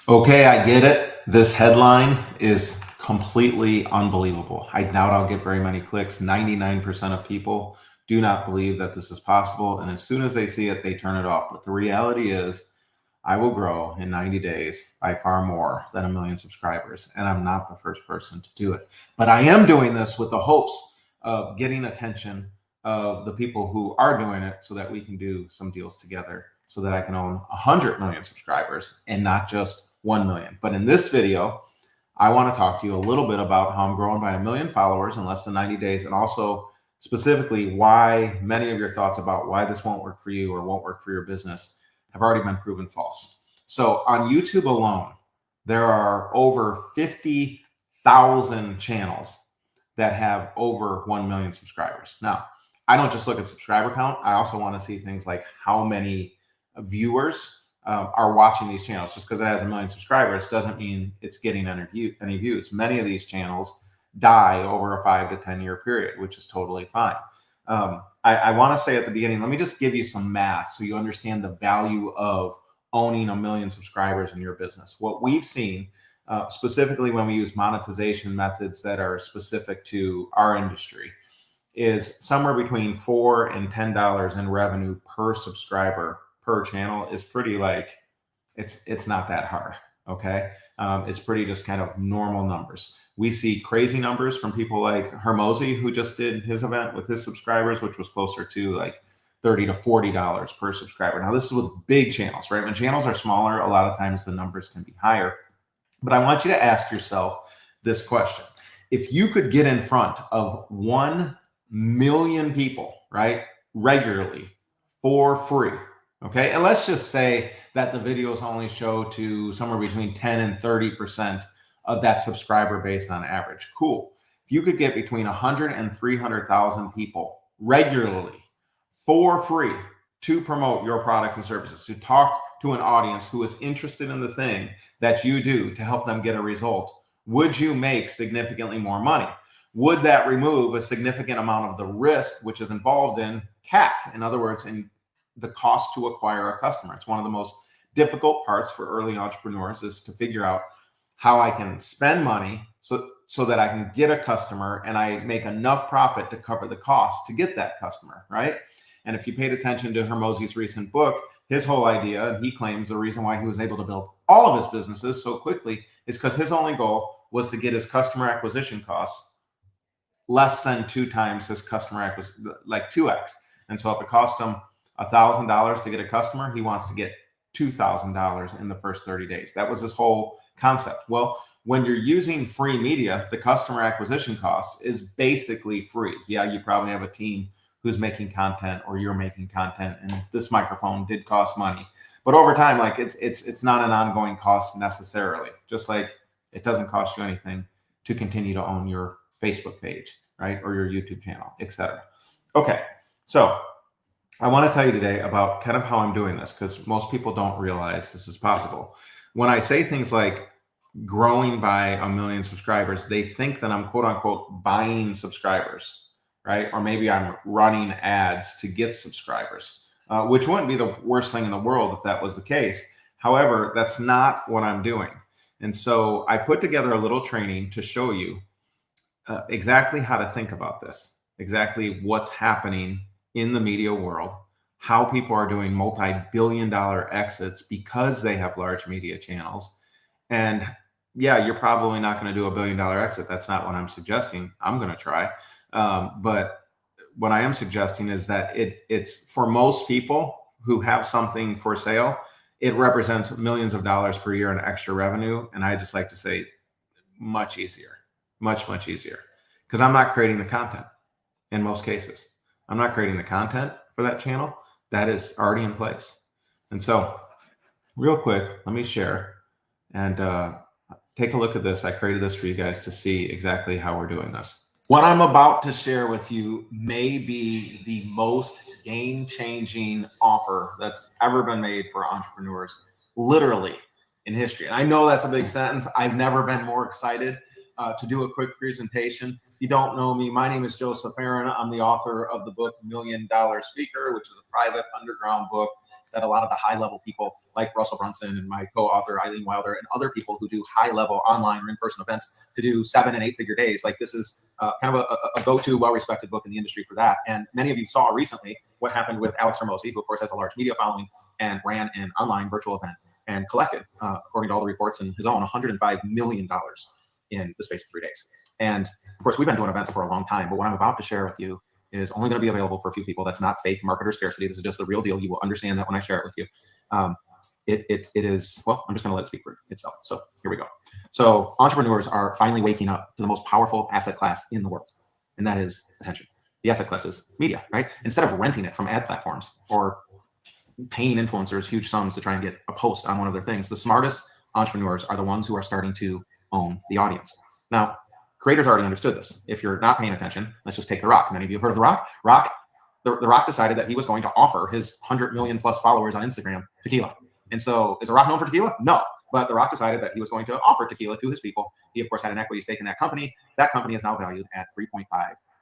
Okay, I get it. This headline is completely unbelievable. I doubt I'll get very many clicks. 99% of people do not believe that this is possible. And as soon as they see it, they turn it off. But the reality is, I will grow in 90 days by far more than 1 million subscribers. And I'm not the first person to do it. But I am doing this with the hopes of getting attention of the people who are doing it so that we can do some deals together so that I can own 100 million subscribers and not just 1 million. But in this video, I want to talk to you a little bit about how I'm growing by 1 million followers in less than 90 days, and also specifically why many of your thoughts about why this won't work for you or won't work for your business have already been proven false. So on YouTube alone, there are over 50,000 channels that have over 1 million subscribers. Now, I don't just look at subscriber count. I also want to see things like how many viewers are watching these channels. Just because it has 1 million subscribers doesn't mean it's getting any views. Many of these channels die over a 5 to 10 year period, which is totally fine. I want to say at the beginning, let me just give you some math so you understand the value of owning 1 million subscribers in your business. What we've seen, specifically when we use monetization methods that are specific to our industry, is somewhere between $4 and $10 in revenue per subscriber per channel is pretty, like, it's not that hard. Okay. It's pretty just kind of normal numbers. We see crazy numbers from people like Hermosi, who just did his event with his subscribers, which was closer to like $30 to $40 per subscriber. Now, this is with big channels, right? When channels are smaller, a lot of times the numbers can be higher. But I want you to ask yourself this question. If you could get in front of 1 million people, right, regularly for free, okay, and let's just say that the videos only show to somewhere between 10 and 30% of that subscriber base on average. Cool. If you could get between 100 and 300,000 people regularly for free to promote your products and services, to talk to an audience who is interested in the thing that you do to help them get a result, would you make significantly more money? Would that remove a significant amount of the risk which is involved in CAC? In other words, in the cost to acquire a customer. It's one of the most difficult parts for early entrepreneurs, is to figure out how I can spend money so that I can get a customer and I make enough profit to cover the cost to get that customer, right? And if you paid attention to Hermosi's recent book, his whole idea, and he claims the reason why he was able to build all of his businesses so quickly, is because his only goal was to get his customer acquisition costs less than 2 times his customer acquisition, like 2x. And so if it cost him $1,000 to get a customer, he wants to get $2,000 in the first 30 days. That was his whole concept. Well, when you're using free media, the customer acquisition cost is basically free. Yeah, you probably have a team who's making content, or you're making content, and this microphone did cost money. But over time, like, it's not an ongoing cost necessarily. Just like it doesn't cost you anything to continue to own your Facebook page, right, or your YouTube channel, etc. Okay, so I want to tell you today about kind of how I'm doing this, because most people don't realize this is possible. When I say things like growing by 1 million subscribers, they think that I'm quote unquote buying subscribers, right? Or maybe I'm running ads to get subscribers, which wouldn't be the worst thing in the world if that was the case. However, that's not what I'm doing. And so I put together a little training to show you exactly how to think about this, exactly what's happening in the media world, how people are doing multi-billion-dollar exits because they have large media channels. And yeah, you're probably not going to do a billion-dollar exit. That's not what I'm suggesting. I'm going to try. But what I am suggesting is that it's for most people who have something for sale, it represents millions of dollars per year in extra revenue. And I just like to say much easier, much, much easier, because I'm not creating the content in most cases. I'm not creating the content for that channel. That is already in place. And so real quick, let me share and take a look at this. I created this for you guys to see exactly how we're doing this. What I'm about to share with you may be the most game-changing offer that's ever been made for entrepreneurs, literally, in history. And I know that's a big sentence. I've never been more excited to do a quick presentation. If you don't know me, my name is Joseph Aaron. I'm the author of the book $1 Million Speaker, which is a private underground book that a lot of the high-level people like Russell Brunson and my co-author Eileen Wilder and other people who do high-level online or in-person events to do 7- and 8-figure days, like this is kind of a go-to, well-respected book in the industry for that. And many of you saw recently what happened with Alex Hormozi, who of course has a large media following and ran an online virtual event and collected, according to all the reports and his own, $105 million in the space of 3 days. And of course, we've been doing events for a long time, but what I'm about to share with you is only going to be available for a few people. That's not fake market or scarcity. This is just the real deal. You will understand that when I share it with you. It is, well, I'm just going to let it speak for itself. So here we go. So entrepreneurs are finally waking up to the most powerful asset class in the world, and that is attention. The asset class is media, right? Instead of renting it from ad platforms or paying influencers huge sums to try and get a post on one of their things, the smartest entrepreneurs are the ones who are starting to own the audience. Now, creators already understood this. If you're not paying attention, let's just take The Rock. Many of you have heard of The Rock. The Rock decided that he was going to offer his 100 million plus followers on Instagram tequila. And so is The Rock known for tequila? No. But The Rock decided that he was going to offer tequila to his people. He, of course, had an equity stake in that company. That company is now valued at $3.5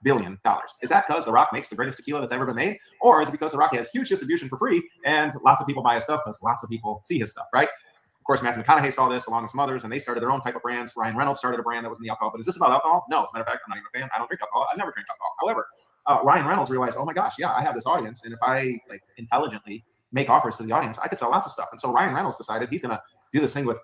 billion. Is that because The Rock makes the greatest tequila that's ever been made? Or is it because The Rock has huge distribution for free and lots of people buy his stuff because lots of people see his stuff, right? Of course, Matthew McConaughey saw this along with some others, and they started their own type of brands. Ryan Reynolds started a brand that was in the alcohol. But is this about alcohol? No. As a matter of fact, I'm not even a fan. I don't drink alcohol. I've never drank alcohol. However, Ryan Reynolds realized, oh my gosh, yeah, I have this audience, and if I like intelligently make offers to the audience, I could sell lots of stuff. And so Ryan Reynolds decided he's going to do this thing with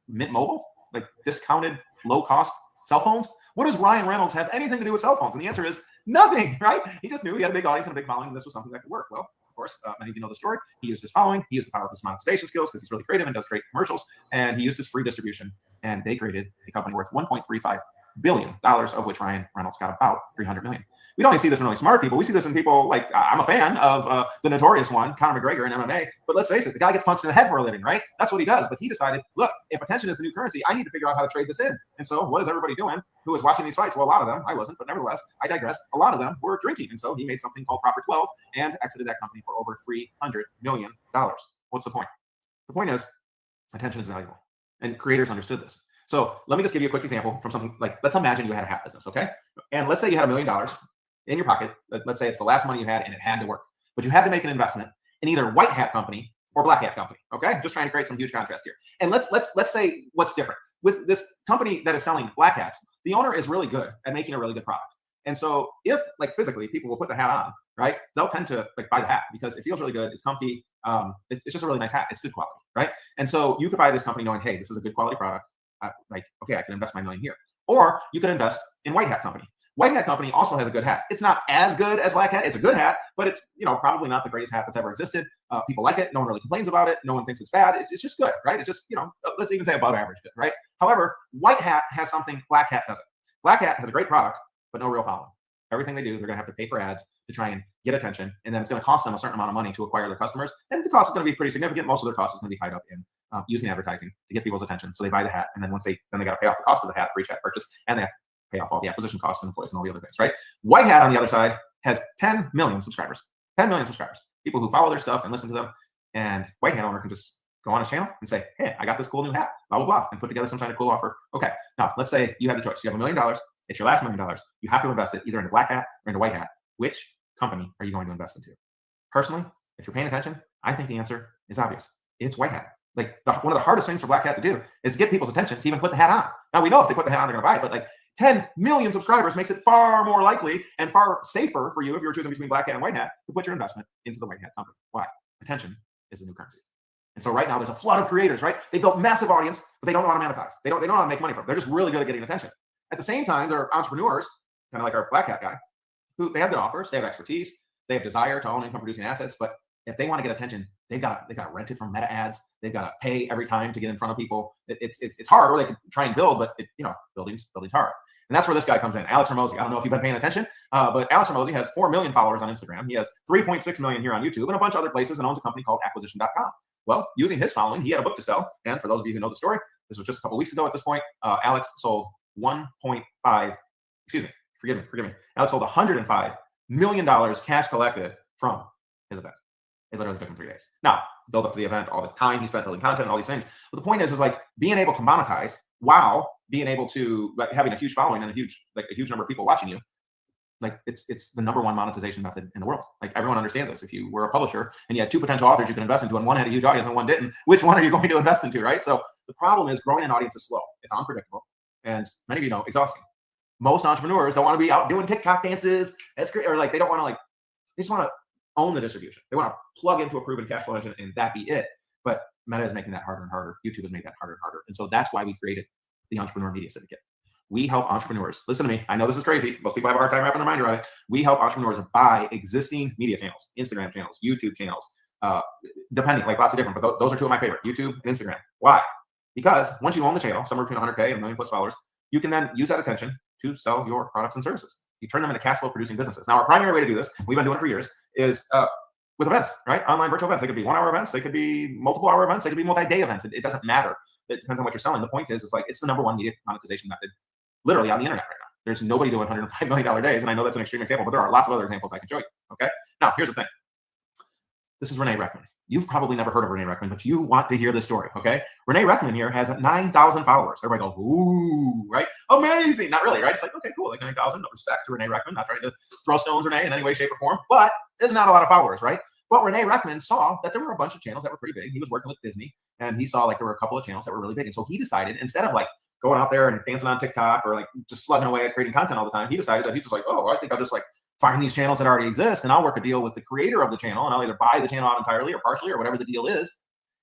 Mint Mobile, like discounted, low-cost cell phones. What does Ryan Reynolds have anything to do with cell phones? And the answer is nothing, right? He just knew he had a big audience and a big following, and this was something that could work. Well, of course, many of you know the story. He used his following. He used the power of his monetization skills because he's really creative and does great commercials. And he used his free distribution. And they created a company worth $1.35 billion, of which Ryan Reynolds got about $300 million. We don't only see this in really smart people. We see this in people like, I'm a fan of the notorious one, Conor McGregor in MMA. But let's face it, the guy gets punched in the head for a living, right? That's what he does. But he decided, look, if attention is the new currency, I need to figure out how to trade this in. And so what is everybody doing who is watching these fights? Well, a lot of them, I wasn't, but nevertheless, I digress. A lot of them were drinking. And so he made something called Proper 12 and exited that company for over $300 million. What's the point? The point is attention is valuable. And creators understood this. So let me just give you a quick example from something like, let's imagine you had a hat business, okay? And let's say you had $1 million in your pocket. Let's say it's the last money you had and it had to work. But you had to make an investment in either white hat company or black hat company, okay? Just trying to create some huge contrast here. And let's say what's different. With this company that is selling black hats, the owner is really good at making a really good product. And so if like physically people will put the hat on, right, they'll tend to like buy the hat because it feels really good, it's comfy, it's just a really nice hat, it's good quality, right? And so you could buy this company knowing, hey, this is a good quality product. Like, okay, I can invest my $1 million here. Or you could invest in white hat company. White hat company also has a good hat. It's not as good as black hat. It's a good hat, but it's, you know, probably not the greatest hat that's ever existed. People like it. No one really complains about it. No one thinks it's bad. It's just good, right? It's just, you know, let's even say above average good, right? However, white hat has something black hat doesn't. Black hat has a great product, but no real following. Everything they do, they're going to have to pay for ads to try and get attention. And then it's going to cost them a certain amount of money to acquire their customers. And the cost is going to be pretty significant. Most of their cost is going to be tied up in using advertising to get people's attention. So they buy the hat. And then once they got to pay off the cost of the hat for each hat purchase. And they have to pay off all the acquisition costs and employees and all the other things, right? White hat on the other side has 10 million subscribers. 10 million subscribers. People who follow their stuff and listen to them. And white hat owner can just go on his channel and say, hey, I got this cool new hat, blah, blah, blah, and put together some kind of cool offer. Okay, now let's say you have the choice. You have $1 million. It's your last $1 million. You have to invest it either into black hat or into white hat. Which company are you going to invest into? Personally, if you're paying attention, I think the answer is obvious. It's white hat. Like one of the hardest things for black hat to do is get people's attention to even put the hat on. Now we know if they put the hat on, they're going to buy it, but like 10 million subscribers makes it far more likely and far safer for you if you're choosing between black hat and white hat to put your investment into the white hat company. Why? Attention is the new currency. And so right now there's a flood of creators, right? They built massive audience, but they don't know how to monetize. They don't know how to make money from it. They're just really good at getting attention. At the same time, there are entrepreneurs, kind of like our black hat guy, who they have good offers, they have expertise, they have desire to own income producing assets, but if they want to get attention, they got to rent it from meta ads. They've got to pay every time to get in front of people. It's hard, or they can try and build, but building's hard. And that's where this guy comes in, Alex Hormozi. I don't know if you've been paying attention, but Alex Hormozi has 4 million followers on Instagram. He has 3.6 million here on YouTube and a bunch of other places, and owns a company called acquisition.com. Well, using his following, he had a book to sell. And for those of you who know the story, this was just a couple weeks ago at this point. Alex sold Alex sold $105 million cash collected from his event. It literally took him 3 days. Now, build up to the event, all the time he spent building content, all these things. But the point is like being able to monetize while being able to, like, having a huge following and a huge number of people watching you. like it's the #1 monetization method in the world. Like everyone understands this. If you were a publisher and you had 2 potential authors you could invest into, and one had a huge audience and one didn't, which one are you going to invest into, right? So the problem is growing an audience is slow. It's unpredictable, and many of you know, exhausting. Most entrepreneurs don't want to be out doing TikTok dances. That's great, or like they don't want to they just want to own the distribution. They want to plug into a proven cash flow engine and that be it. But Meta is making that harder and harder. YouTube has made that harder and harder, and so that's why we created the Entrepreneur Media Syndicate. We help entrepreneurs. Listen to me. I know this is crazy. Most people have a hard time wrapping their mind around it. We help entrepreneurs buy existing media channels, Instagram channels, YouTube channels, depending, like lots of different, but those are 2 of my favorite, YouTube and Instagram. Why? Because once you own the channel, somewhere between 100K and 1 million plus followers, you can then use that attention to sell your products and services. You turn them into cash flow producing businesses. Now, our primary way to do this, we've been doing it for years, is with events, right? Online virtual events. They could be 1-hour events. They could be multiple hour events. They could be multi-day events. It doesn't matter. It depends on what you're selling. The point is, it's like, it's the #1 media monetization method literally on the internet right now. There's nobody doing $105 million days. And I know that's an extreme example, but there are lots of other examples I can show you. Okay. Now, here's the thing. This is Renee Reckman. You've probably never heard of Renee Reckman, but you want to hear this story. Okay. Renee Reckman here has 9,000 followers. Everybody goes, ooh, right? Amazing. Not really, right? It's like, okay, cool. Like 9,000. No respect to Renee Reckman. Not trying to throw stones Renee in any way, shape, or form, but there's not a lot of followers, right? But Renee Reckman saw that there were a bunch of channels that were pretty big. He was working with Disney, and he saw like there were a couple of channels that were really big. And so he decided, instead of like going out there and dancing on TikTok or like just slugging away at creating content all the time, he decided that he's just like, oh, I think I'll just like find these channels that already exist, and I'll work a deal with the creator of the channel, and I'll either buy the channel out entirely or partially or whatever the deal is,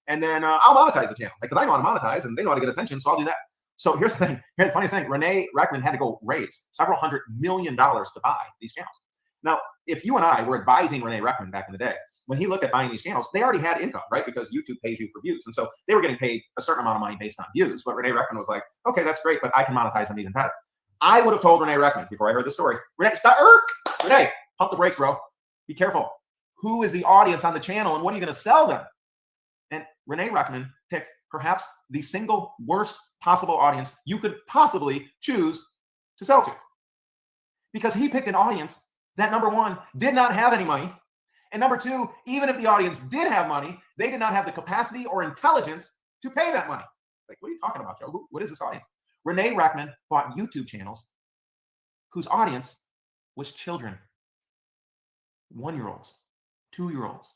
and then I'll monetize the channel because I know how to monetize and they know how to get attention, so I'll do that. So here's the thing. Here's the funniest thing. Renee Reckman had to go raise several $100 million to buy these channels. Now, if you and I were advising Renee Reckman back in the day, when he looked at buying these channels, they already had income, right? Because YouTube pays you for views. And so they were getting paid a certain amount of money based on views. But Renee Reckman was like, okay, that's great, but I can monetize them even better. I would have told Renee Reckman before I heard the story, Renee, stop, Renee, pump the brakes, bro. Be careful. Who is the audience on the channel and what are you going to sell them? And Renee Reckman picked perhaps the single worst possible audience you could possibly choose to sell to. Because he picked an audience that, #1, did not have any money. And #2, even if the audience did have money, they did not have the capacity or intelligence to pay that money. Like, what are you talking about, Joe? What is this audience? Renee Reckman bought YouTube channels whose audience was children. 1-year-olds, 2-year-olds,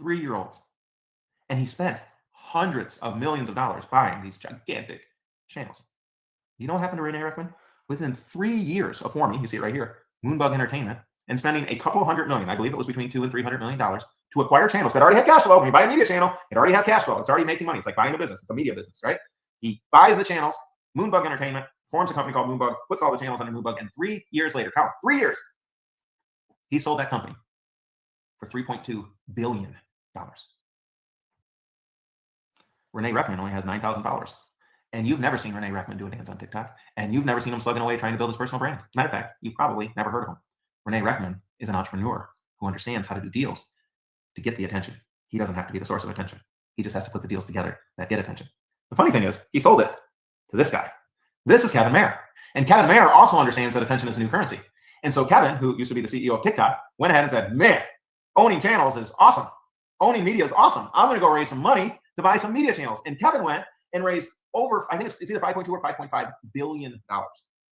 3-year-olds. And he spent hundreds of millions of dollars buying these gigantic channels. You know what happened to Renee Reckman? Within 3 years of forming, you see it right here, Moonbug Entertainment, and spending a couple $100 million, I believe it was between $200 and $300 million, to acquire channels that already had cash flow. When you buy a media channel, it already has cash flow. It's already making money. It's like buying a business. It's a media business, right? He buys the channels, Moonbug Entertainment, forms a company called Moonbug, puts all the channels under Moonbug, and 3 years later, count, 3 years, he sold that company for $3.2 billion. Renee Reckman only has 9,000 followers. And you've never seen Renee Reckman do a dance on TikTok. And you've never seen him slugging away trying to build his personal brand. Matter of fact, you've probably never heard of him. Renee Reckman is an entrepreneur who understands how to do deals to get the attention. He doesn't have to be the source of attention. He just has to put the deals together that get attention. The funny thing is, he sold it to this guy. This is Kevin Mayer. And Kevin Mayer also understands that attention is a new currency. And so Kevin, who used to be the CEO of TikTok, went ahead and said, man, owning channels is awesome. Owning media is awesome. I'm going to go raise some money to buy some media channels. And Kevin went and raised over, I think it's either 5.2 or $5.5 billion to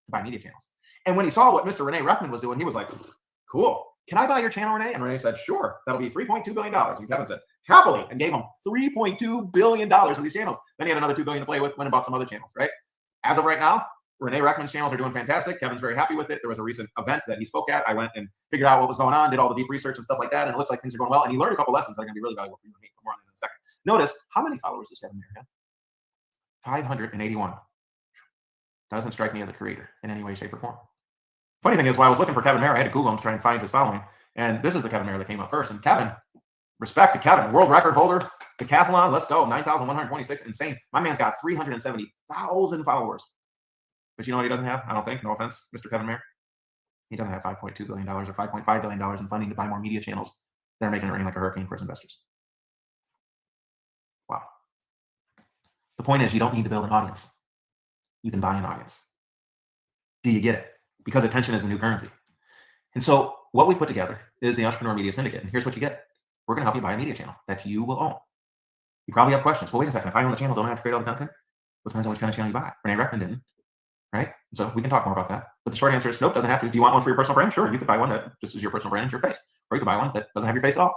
buy media channels. And when he saw what Mr. Renee Reckman was doing, he was like, cool. Can I buy your channel, Renee? And Renee said, sure. That'll be $3.2 billion. And Kevin said, happily, and gave him $3.2 billion for these channels. Then he had another $2 billion to play with, went and bought some other channels, right? As of right now, Renee Reckman's channels are doing fantastic. Kevin's very happy with it. There was a recent event that he spoke at. I went and figured out what was going on, did all the deep research and stuff like that. And it looks like things are going well. And he learned a couple lessons that are going to be really valuable for you. More on it in a second. Notice how many followers does Kevin Mayer have? 581. Doesn't strike me as a creator in any way, shape, or form. Funny thing is, while I was looking for Kevin Mayer, I had to Google him to try and find his following. And this is the Kevin Mayer that came up first. And Kevin, respect to Kevin, world record holder, decathlon, let's go, 9,126, insane. My man's got 370,000 followers. But you know what he doesn't have? I don't think, no offense, Mr. Kevin Mayer. He doesn't have $5.2 billion or $5.5 billion in funding to buy more media channels that are making it rain like a hurricane for his investors. Wow. The point is, you don't need to build an audience. You can buy an audience. Do you get it? Because attention is a new currency. And so what we put together is the Entrepreneur Media Syndicate. And here's what you get. We're going to help you buy a media channel that you will own. You probably have questions. Well, wait a second. If I own the channel, don't I have to create all the content? Well, it depends on which kind of channel you buy. Renee Reckman didn't. right? So we can talk more about that. But the short answer is nope, doesn't have to. Do you want one for your personal brand? Sure, you could buy one that just is your personal brand and your face. Or you could buy one that doesn't have your face at all.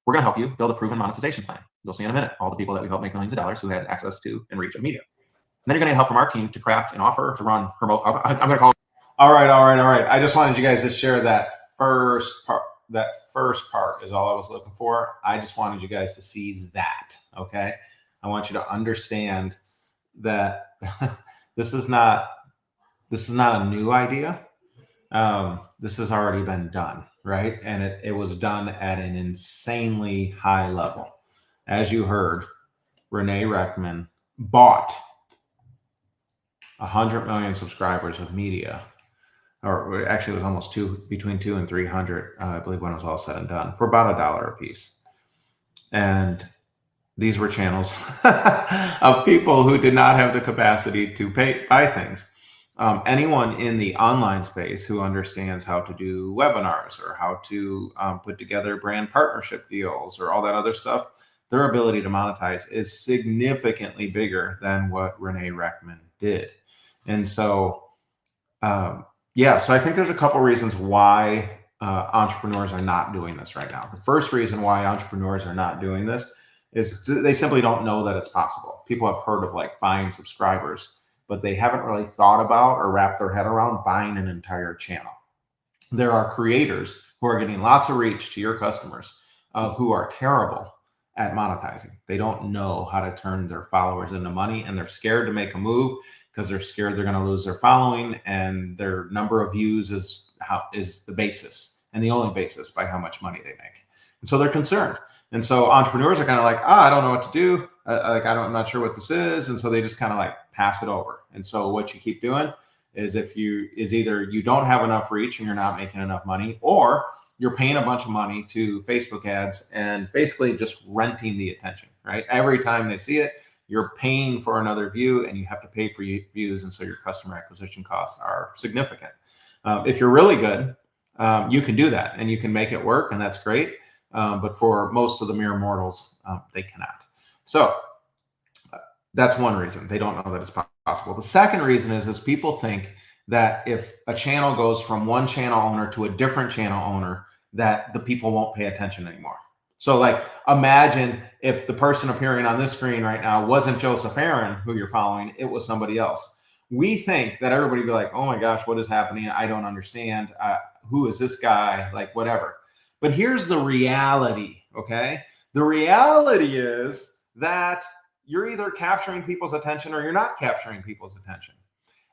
We're going to help you build a proven monetization plan. You'll see in a minute all the people that we've helped make millions of dollars who had access to and reach of media. And then you're going to get help from our team to craft an offer to run promote. I'm going to call. All right. I just wanted you guys to share that first part. That first part is all I was looking for. I just wanted you guys to see that. Okay. I want you to understand that this is not a new idea. This has already been done, right? And it was done at an insanely high level. As you heard, Renee Reckman bought 100 million subscribers of media, or actually it was almost between 200 and 300, I believe, when it was all said and done, for about $1 a piece. And these were channels of people who did not have the capacity to buy things. Anyone in the online space who understands how to do webinars or how to put together brand partnership deals or all that other stuff, their ability to monetize is significantly bigger than what Renee Reckman did. And so, so I think there's a couple reasons why entrepreneurs are not doing this right now. The first reason why entrepreneurs are not doing this is they simply don't know that it's possible. People have heard of like buying subscribers, but they haven't really thought about or wrapped their head around buying an entire channel. There are creators who are getting lots of reach to your customers who are terrible at monetizing. They don't know how to turn their followers into money, and they're scared to make a move because they're scared they're going to lose their following, and their number of views is the basis and the only basis by how much money they make. And so they're concerned. And so entrepreneurs are kind of like, I don't know what to do. I'm not sure what this is. And so they just kind of like pass it over. And so what you keep doing is either you don't have enough reach and you're not making enough money, or you're paying a bunch of money to Facebook ads and basically just renting the attention, right? Every time they see it, you're paying for another view, and you have to pay for views. And so your customer acquisition costs are significant. If you're really good, you can do that and you can make it work, and that's great. But for most of the mere mortals, they cannot. So that's one reason they don't know that it's possible. The second reason is people think that if a channel goes from one channel owner to a different channel owner, that the people won't pay attention anymore. So like, imagine if the person appearing on this screen right now wasn't Joseph Aaron, who you're following, it was somebody else. We think that everybody would be like, oh my gosh, what is happening? I don't understand. Who is this guy? Like, whatever. But here's the reality, okay? The reality is that you're either capturing people's attention or you're not capturing people's attention.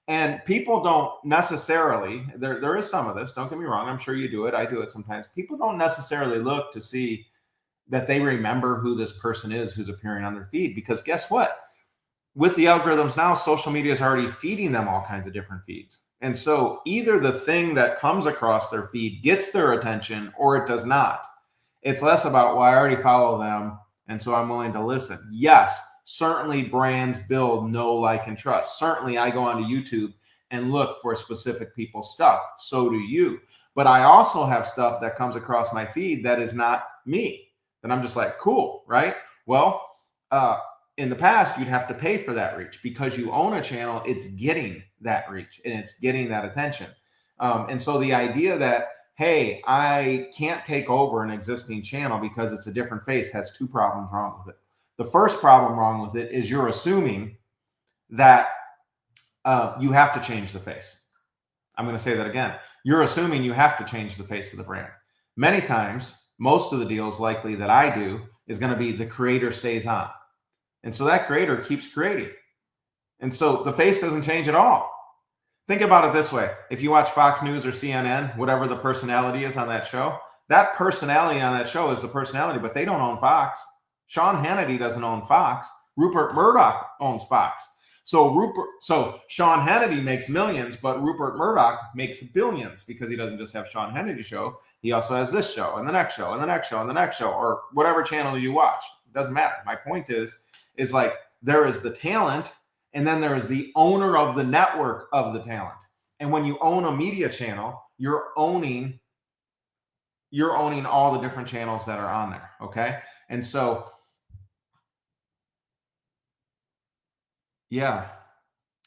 And people don't necessarily, there is some of this, don't get me wrong, I'm sure you do it, I do it sometimes. People don't necessarily look to see that they remember who this person is who's appearing on their feed, because guess what? With the algorithms now, social media is already feeding them all kinds of different feeds. And so either the thing that comes across their feed gets their attention or it does not. It's less about, well, I already follow them, and so I'm willing to listen. Yes, certainly brands build know, like, and trust. Certainly I go onto YouTube and look for specific people's stuff. So do you. But I also have stuff that comes across my feed that is not me. And I'm just like, cool, right? Well, in the past, you'd have to pay for that reach. Because you own a channel, it's getting that reach and it's getting that attention. And so the idea that, hey, I can't take over an existing channel because it's a different face has two problems wrong with it. The first problem wrong with it is you're assuming that you have to change the face. I'm going to say that again. You're assuming you have to change the face of the brand. Many times, most of the deals likely that I do is going to be the creator stays on. And so that creator keeps creating. And so the face doesn't change at all. Think about it this way. If you watch Fox News or CNN, whatever the personality is on that show, that personality on that show is the personality, but they don't own Fox. Sean Hannity doesn't own Fox. Rupert Murdoch owns Fox. So Sean Hannity makes millions, but Rupert Murdoch makes billions, because he doesn't just have Sean Hannity show. He also has this show and the next show and the next show and the next show, or whatever channel you watch. It doesn't matter. My point is like, there is the talent, and then there is the owner of the network of the talent. And when you own a media channel, you're owning all the different channels that are on there. Okay. And so, yeah.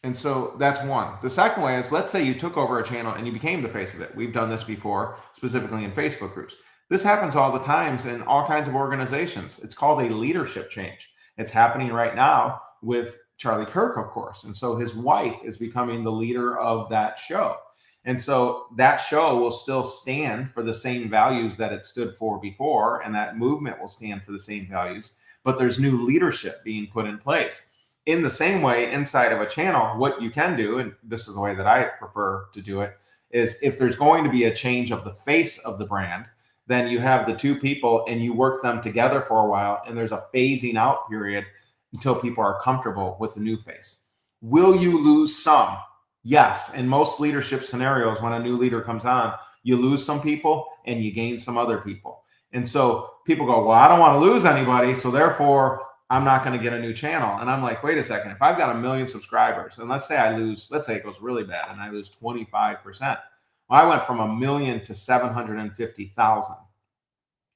And so that's one. The second way is, let's say you took over a channel and you became the face of it. We've done this before, specifically in Facebook groups. This happens all the times in all kinds of organizations. It's called a leadership change. It's happening right now with Charlie Kirk, of course. And so his wife is becoming the leader of that show. And so that show will still stand for the same values that it stood for before, and that movement will stand for the same values, but there's new leadership being put in place. In the same way, inside of a channel, what you can do, and this is the way that I prefer to do it, is if there's going to be a change of the face of the brand, then you have the two people and you work them together for a while, and there's a phasing out period until people are comfortable with the new face. Will you lose some? Yes. In most leadership scenarios, when a new leader comes on, you lose some people and you gain some other people. And so people go, well, I don't want to lose anybody, so therefore I'm not going to get a new channel. And I'm like, wait a second. If I've got 1 million subscribers, and let's say it goes really bad and I lose 25%. Well, I went from 1 million to 750,000.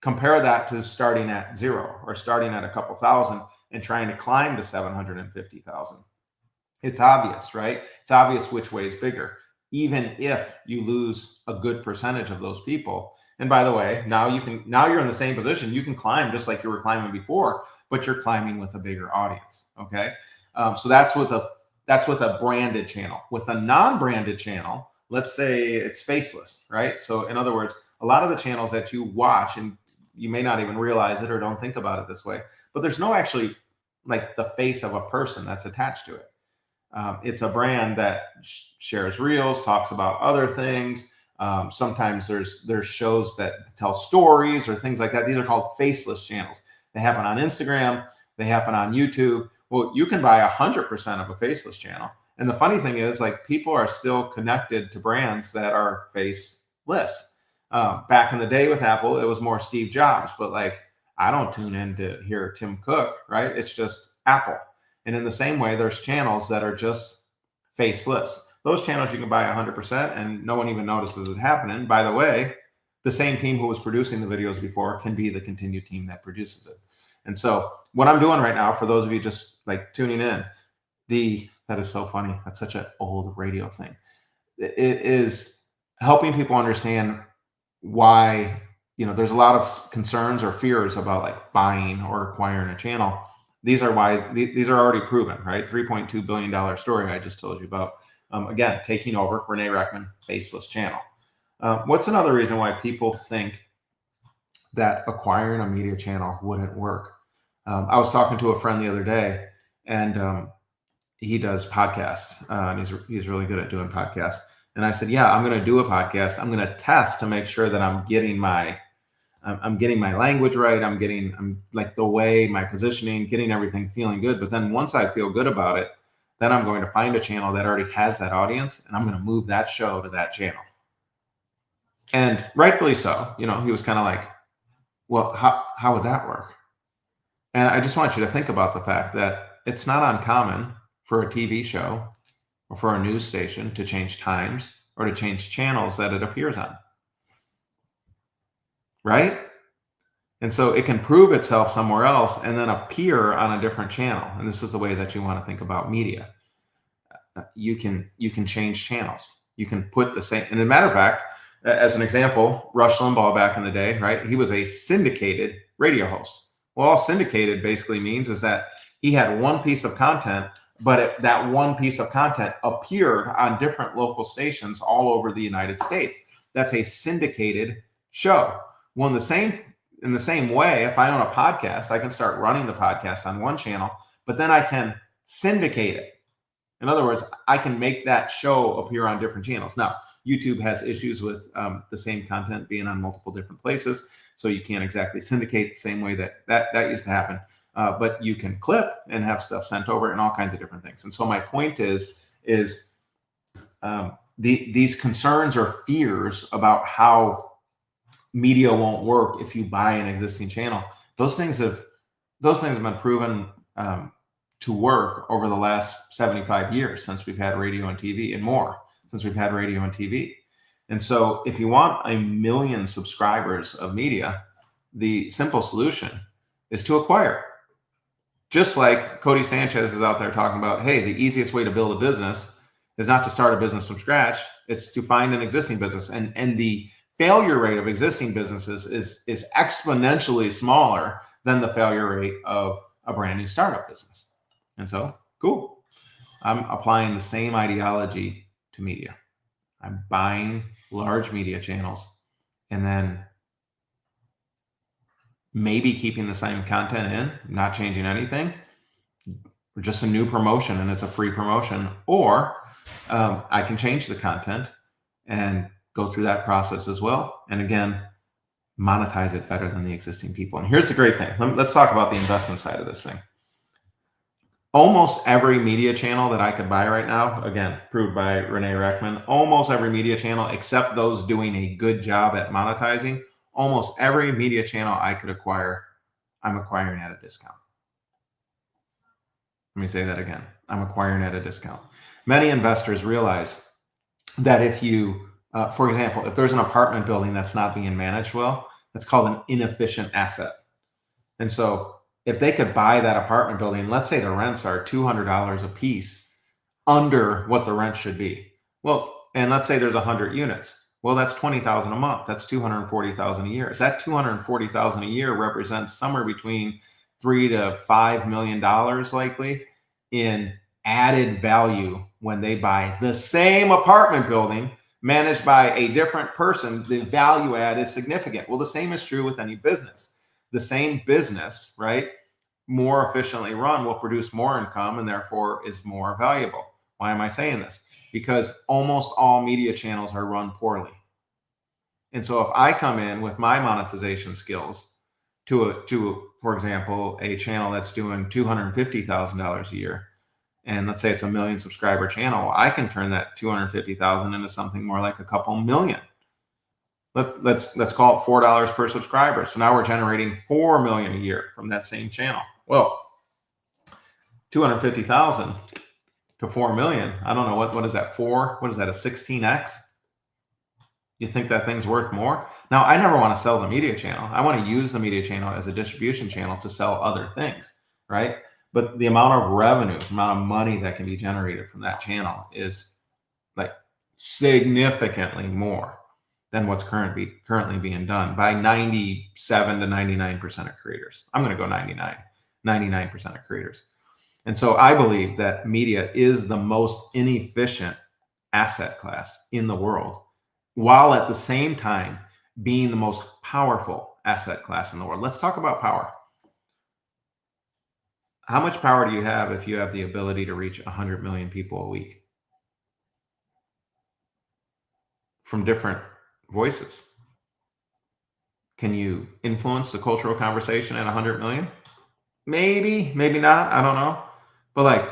Compare that to starting at zero or starting at a couple thousand and trying to climb to 750,000. It's obvious, right? It's obvious which way is bigger, even if you lose a good percentage of those people. And by the way, now you're in the same position. You can climb just like you were climbing before, but you're climbing with a bigger audience. Okay. So that's with a branded channel. With a non-branded channel, let's say it's faceless, right? So in other words, a lot of the channels that you watch, and you may not even realize it or don't think about it this way, but there's no actually like the face of a person that's attached to it. It's a brand that shares reels, talks about other things. Sometimes there's shows that tell stories or things like that. These are called faceless channels. They happen on Instagram. They happen on YouTube. Well, you can buy 100% of a faceless channel. And the funny thing is, like, people are still connected to brands that are faceless. Back in the day with Apple, it was more Steve Jobs, but like, I don't tune in to hear Tim Cook, right? It's just Apple. And in the same way, there's channels that are just faceless. Those channels you can buy 100% and no one even notices it happening. By the way, the same team who was producing the videos before can be the continued team that produces it. And so what I'm doing right now, for those of you just like tuning in, that is so funny. That's such an old radio thing. It is helping people understand why, there's a lot of concerns or fears about like buying or acquiring a channel. These are already proven, right? $3.2 billion story I just told you about. Again, taking over Renee Reckman, faceless channel. What's another reason why people think that acquiring a media channel wouldn't work? I was talking to a friend the other day, and he does podcasts, and he's really good at doing podcasts. And I said, yeah, I'm going to do a podcast. I'm going to test to make sure that I'm getting my language right. I'm like the way, my positioning, getting everything feeling good. But then once I feel good about it, then I'm going to find a channel that already has that audience, and I'm going to move that show to that channel. And rightfully so, he was kind of like, well, how would that work? And I just want you to think about the fact that it's not uncommon for a TV show or for a news station to change times or to change channels that it appears on. Right? And so it can prove itself somewhere else and then appear on a different channel. And this is the way that you want to think about media. You can change channels. You can put the same, and as a matter of fact, as an example, Rush Limbaugh back in the day, right? He was a syndicated radio host. Well, all syndicated basically means is that he had one piece of content, but that one piece of content appeared on different local stations all over the United States. That's a syndicated show. Well, in the same way, if I own a podcast, I can start running the podcast on one channel, but then I can syndicate it. In other words, I can make that show appear on different channels. Now, YouTube has issues with the same content being on multiple different places, so you can't exactly syndicate the same way that used to happen. But you can clip and have stuff sent over and all kinds of different things. And so my point is these concerns or fears about how media won't work if you buy an existing channel. Those things have been proven to work over the last 75 years since we've had radio and TV, and more since we've had radio and TV. And so if you want 1 million subscribers of media, the simple solution is to acquire. Just like Cody Sanchez is out there talking about, hey, the easiest way to build a business is not to start a business from scratch. It's to find an existing business. And the failure rate of existing businesses is exponentially smaller than the failure rate of a brand new startup business. And so, cool. I'm applying the same ideology to media. I'm buying large media channels and then maybe keeping the same content in, not changing anything, or just a new promotion and it's a free promotion. Or I can change the content and go through that process as well. And again, monetize it better than the existing people. And here's the great thing. Let's talk about the investment side of this thing. Almost every media channel that I could buy right now, again, proved by Renee Reckman, almost every media channel, except those doing a good job at monetizing, almost every media channel I could acquire, I'm acquiring at a discount. Let me say that again. I'm acquiring at a discount. Many investors realize that if you, for example, if there's an apartment building that's not being managed well, that's called an inefficient asset. And so if they could buy that apartment building, let's say the rents are $200 a piece under what the rent should be. Well, and let's say there's 100 units. Well, that's $20,000 a month. That's $240,000 a year. That $240,000 a year represents somewhere between $3 to $5 million likely in added value when they buy the same apartment building managed by a different person. The value add is significant. Well, the same is true with any business. The same business, right, more efficiently run will produce more income and therefore is more valuable. Why am I saying this? Because almost all media channels are run poorly. And so if I come in with my monetization skills to for example, a channel that's doing $250,000 a year, and let's say it's a 1 million subscriber channel, I can turn that 250,000 into something more like a couple million. Let's call it $4 per subscriber. So now we're generating $4 million a year from that same channel. Well, 250,000 to 4 million. I don't know what is that for? What is that, a 16x? You think that thing's worth more? Now, I never want to sell the media channel. I want to use the media channel as a distribution channel to sell other things, right? But the amount of revenue, the amount of money that can be generated from that channel is like significantly more than what's currently being done by 97 to 99% of creators. I'm going to go 99% of creators. And so I believe that media is the most inefficient asset class in the world, while at the same time being the most powerful asset class in the world. Let's talk about power. How much power do you have if you have the ability to reach 100 million people a week from different voices? Can you influence the cultural conversation at 100 million? Maybe, maybe not. I don't know. But like,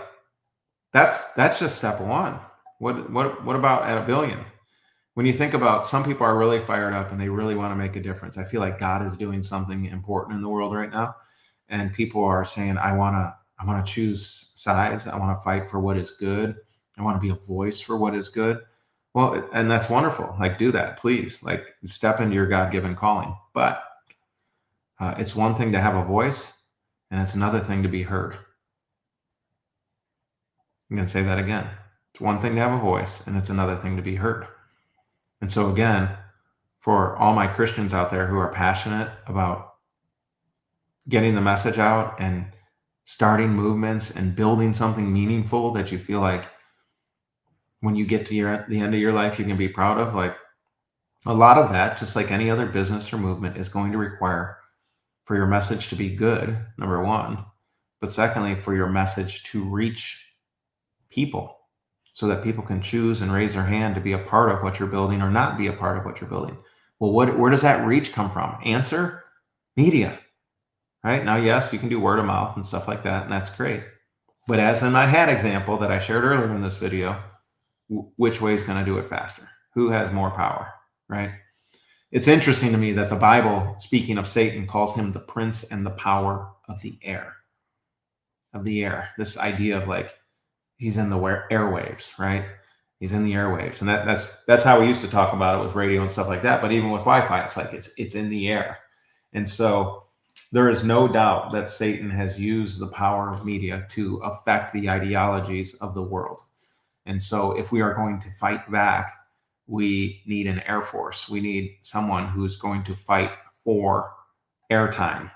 that's just step one. What about at 1 billion? When you think about, some people are really fired up and they really want to make a difference. I feel like God is doing something important in the world right now, and people are saying, I want to choose sides. I want to fight for what is good. I want to be a voice for what is good. Well, and that's wonderful. Like, do that, please. Like, step into your God-given calling. But it's one thing to have a voice, and it's another thing to be heard. I'm going to say that again. It's one thing to have a voice, and it's another thing to be heard. And so again, for all my Christians out there who are passionate about getting the message out and starting movements and building something meaningful that you feel like when you get to the end of your life, you can be proud of, like, a lot of that, just like any other business or movement, is going to require for your message to be good, number one, but secondly, for your message to reach people so that people can choose and raise their hand to be a part of what you're building or not be a part of what you're building. Well, where does that reach come from? Answer: media. Right? Now, yes, you can do word of mouth and stuff like that, and that's great. But as in my hat example that I shared earlier in this video, which way is going to do it faster? Who has more power, right? It's interesting to me that the Bible, speaking of Satan, calls him the prince and the power of the air. Of the air. This idea of like, he's in the airwaves, right? He's in the airwaves. And that's how we used to talk about it with radio and stuff like that. But even with Wi-Fi, it's like it's in the air. And so There is no doubt that Satan has used the power of media to affect the ideologies of the world. And so if we are going to fight back, we need an Air Force. We need someone who's going to fight for airtime,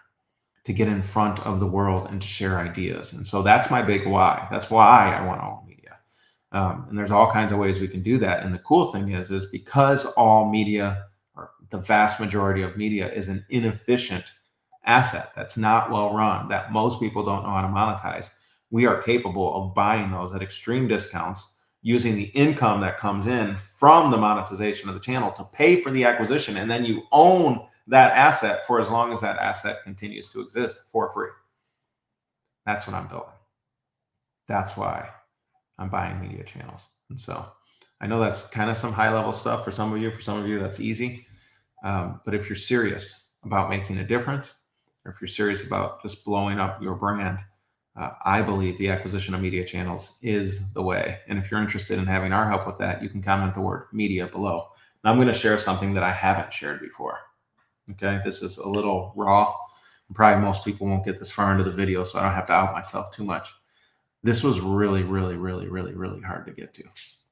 to get in front of the world and to share ideas. And so that's my big why. That's why I want to own media. And there's all kinds of ways we can do that. And the cool thing is because all media, or the vast majority of media, is an inefficient asset that's not well run, that most people don't know how to monetize, we are capable of buying those at extreme discounts, using the income that comes in from the monetization of the channel to pay for the acquisition. And then you own that asset for as long as that asset continues to exist for free. That's what I'm building. That's why I'm buying media channels. And so I know that's kind of some high level stuff for some of you. For some of you, that's easy. But if you're serious about making a difference, or if you're serious about just blowing up your brand, I believe the acquisition of media channels is the way. And if you're interested in having our help with that, you can comment the word media below. Now I'm going to share something that I haven't shared before. Okay, this is a little raw. Probably most people won't get this far into the video, so I don't have to out myself too much. This was really, really, really, really, really hard to get to.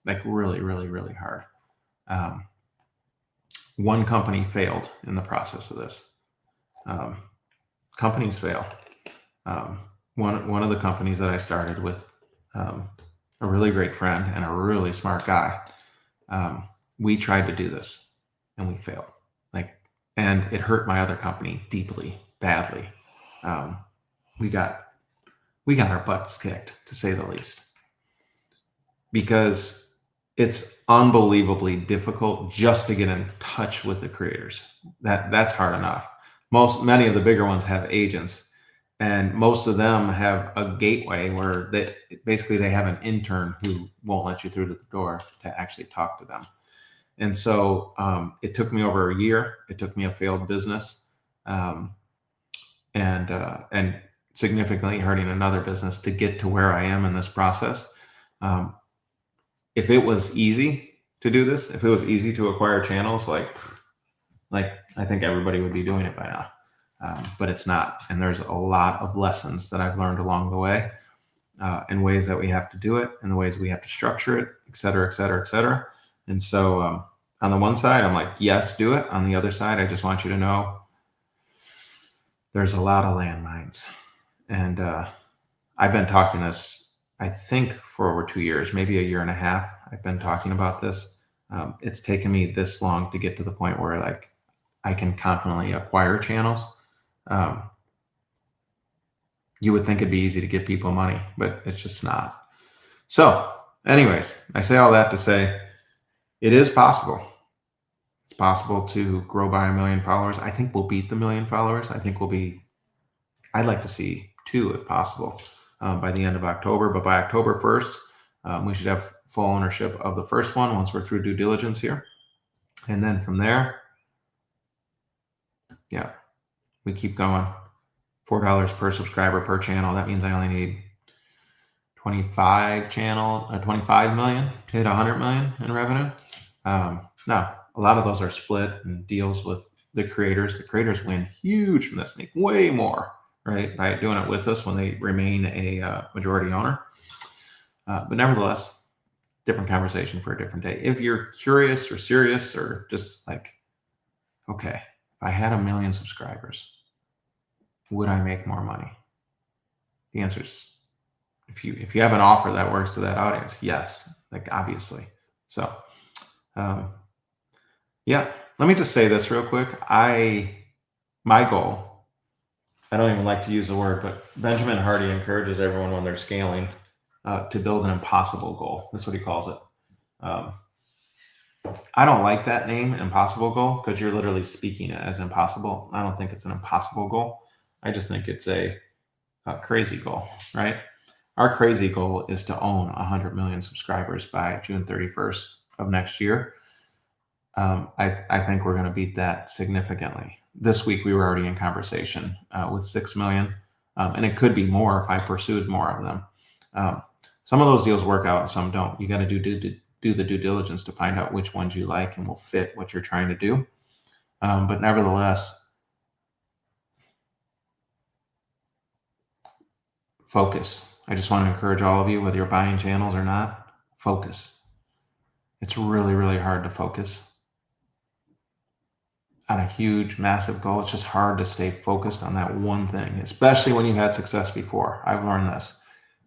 Like really, really, really hard. One company failed in the process of this. Companies fail. One of the companies that I started with, a really great friend and a really smart guy, we tried to do this and we failed. And it hurt my other company deeply, badly. We got our butts kicked, to say the least, because it's unbelievably difficult just to get in touch with the creators. That's hard enough. Many of the bigger ones have agents, and most of them have a gateway where they have an intern who won't let you through to the door to actually talk to them. And so it took me over a year. It took me a failed business and significantly hurting another business to get to where I am in this process. If it was easy to do this, if it was easy to acquire channels, like I think everybody would be doing it by now. But it's not. And there's a lot of lessons that I've learned along the way, and ways that we have to do it, and the ways we have to structure it, et cetera, et cetera, et cetera. And so on the one side, I'm like, yes, do it. On the other side, I just want you to know there's a lot of landmines. And I've been talking this, I think, for over 2 years, maybe a year and a half. I've been talking about this. It's taken me this long to get to the point where I can confidently acquire channels. You would think it'd be easy to give people money, but it's just not. So anyways, I say all that to say, it is possible. It's possible to grow by 1 million followers. I think we'll beat the 1 million followers. I think I'd like to see 2 if possible by the end of October. But by October 1st, we should have full ownership of the first one once we're through due diligence here. And then from there, yeah, we keep going. $4 per subscriber per channel. That means I only need 25 million to hit 100 million in revenue. Now, a lot of those are split and deals with the creators. The creators win huge from this, make way more, right, by doing it with us when they remain a majority owner. But nevertheless, different conversation for a different day. If you're curious or serious or just like, okay, if I had 1 million subscribers, would I make more money? The answer is, if you have an offer that works to that audience, yes, obviously. So, yeah, let me just say this real quick. My goal, I don't even like to use the word, but Benjamin Hardy encourages everyone when they're scaling to build an impossible goal. That's what he calls it. I don't like that name, impossible goal, because you're literally speaking it as impossible. I don't think it's an impossible goal. I just think it's a crazy goal, right? Our crazy goal is to own 100 million subscribers by June 31st of next year. I think we're going to beat that significantly. This week, we were already in conversation with 6 million, and it could be more if I pursued more of them. Some of those deals work out and some don't. You got to do the due diligence to find out which ones you like and will fit what you're trying to do. But nevertheless, focus. I just want to encourage all of you, whether you're buying channels or not, focus. It's really, really hard to focus on a huge, massive goal. It's just hard to stay focused on that one thing, especially when you've had success before. I've learned this.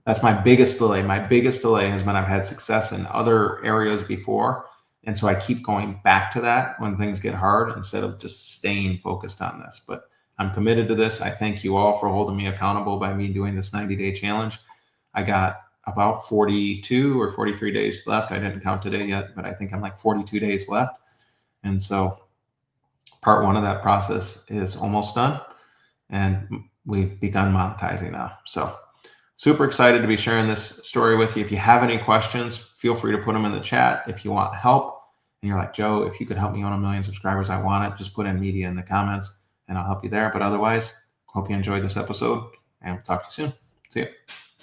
That's my biggest delay. My biggest delay has been I've had success in other areas before. And so I keep going back to that when things get hard instead of just staying focused on this. But I'm committed to this. I thank you all for holding me accountable by me doing this 90-day challenge. I got about 42 or 43 days left. I didn't count today yet, but I think I'm like 42 days left. And so part one of that process is almost done, and we've begun monetizing now. So super excited to be sharing this story with you. If you have any questions, feel free to put them in the chat. If you want help and you're like, Joe, if you could help me on 1 million subscribers, I want it, just put in media in the comments and I'll help you there. But otherwise, hope you enjoyed this episode and we'll talk to you soon. See you.